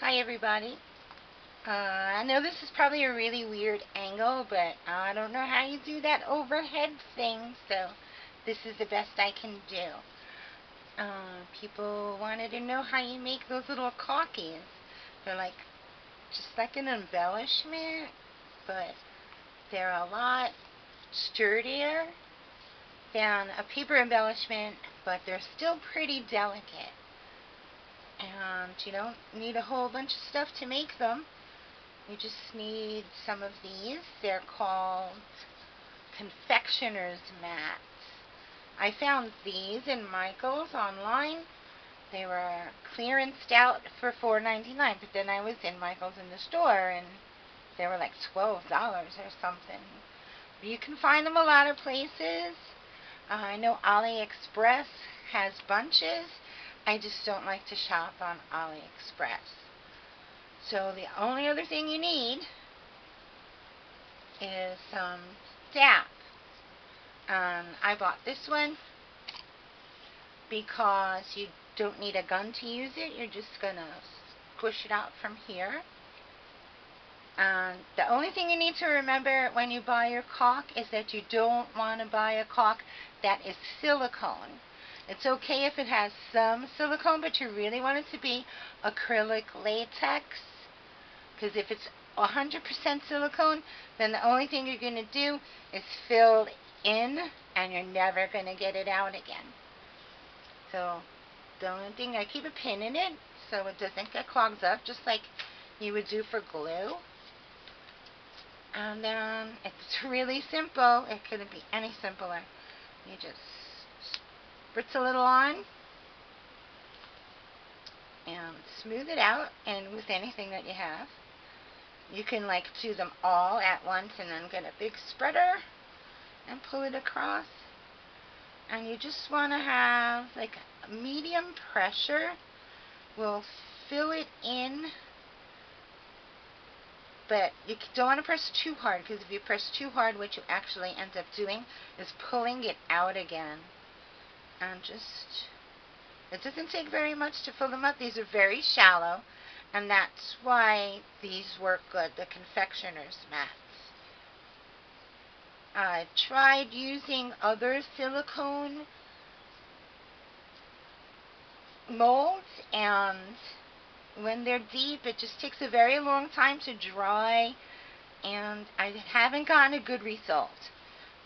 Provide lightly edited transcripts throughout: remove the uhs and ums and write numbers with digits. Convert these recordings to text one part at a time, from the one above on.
Hi everybody. I know this is probably a really weird angle, but I don't know how you do that overhead thing, so this is the best I can do. People wanted to know how you make those little caulkies. They're like, just like an embellishment, but they're a lot sturdier than a paper embellishment, but they're still pretty delicate. And you don't need a whole bunch of stuff to make them. You just need some of these. They're called confectioner's mats. I found these in Michael's online. They were clearanced out for $4.99, but then I was in Michael's in the store and they were like $12 or something. But you can find them a lot of places. I know AliExpress has bunches. I just don't like to shop on AliExpress. So the only other thing you need is some DAP. I bought this one because you don't need a gun to use it. You're just going to push it out from here. The only thing you need to remember when you buy your caulk is that you don't want to buy a caulk that is silicone. It's okay if it has some silicone, but you really want it to be acrylic latex. Because if it's 100% silicone, then the only thing you're going to do is fill in, and you're never going to get it out again. So the only thing, I keep a pin in it so it doesn't get clogged up, just like you would do for glue. And then it's really simple. It couldn't be any simpler. You just spritz a little on and smooth it out, and with anything that you have. You can like do them all at once and then get a big spreader and pull it across. And you just want to have like a medium pressure. We'll fill it in, but you don't want to press too hard, because if you press too hard, what you actually end up doing is pulling it out again. And it doesn't take very much to fill them up. These are very shallow, and that's why these work good, the confectioner's mats. I tried using other silicone molds, and when they're deep, it just takes a very long time to dry, and I haven't gotten a good result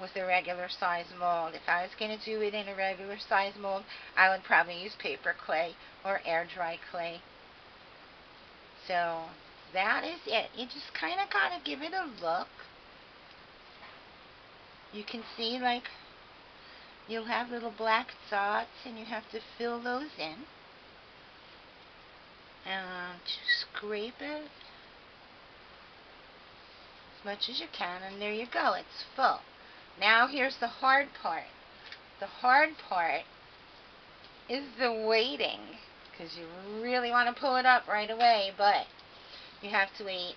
with a regular size mold. If I was going to do it in a regular size mold, I would probably use paper clay or air dry clay. So that is it. You just kind of got to give it a look. You can see, like, you'll have little black dots and you have to fill those in. And scrape it as much as you can, and there you go, it's full. Now here's the hard part. The hard part is the waiting, because you really want to pull it up right away, but you have to wait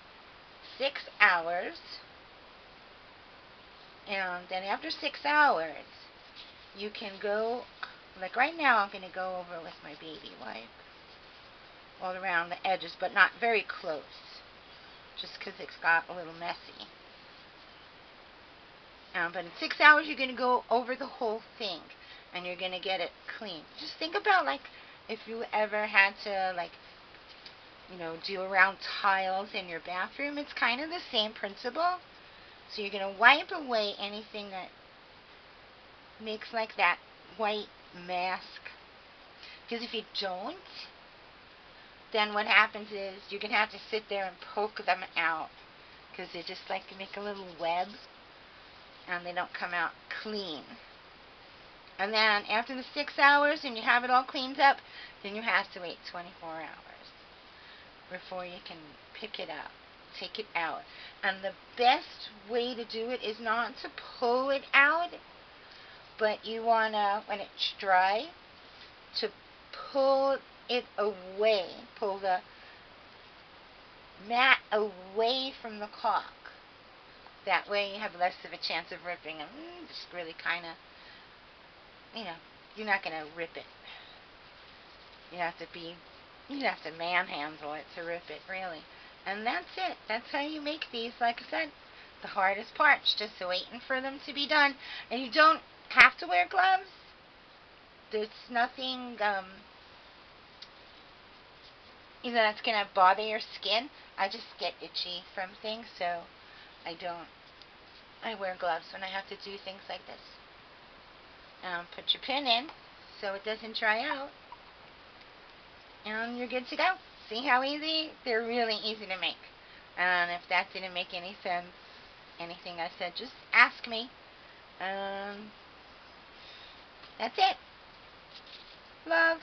6 hours, and then after 6 hours you can go, like right now I'm going to go over with my baby wipe all around the edges, but not very close, just because it's got a little messy. But in 6 hours you're going to go over the whole thing, and you're going to get it clean. Just think about, like, if you ever had to, like, you know, do around tiles in your bathroom. It's kind of the same principle. So you're going to wipe away anything that makes like that white mask. Because if you don't, then what happens is you're going to have to sit there and poke them out, because they just like to make a little web and they don't come out clean. And then after the 6 hours and you have it all cleaned up, then you have to wait 24 hours before you can pick it up, take it out. And the best way to do it is not to pull it out, but you want to, when it's dry, to pull it away, pull the mat away from the caulk. That way you have less of a chance of ripping them. Just really kind of, you know, you're not going to rip it. You have to be You'd have to manhandle it to rip it, really. And that's it. That's how you make these. Like I said, the hardest part's just waiting for them to be done. And you don't have to wear gloves. There's nothing, that's going to bother your skin. I just get itchy from things, so I don't. I wear gloves when I have to do things like this. Put your pin in so it doesn't dry out. And you're good to go. See how easy? They're really easy to make. And if that didn't make any sense, anything I said, just ask me. That's it. Love.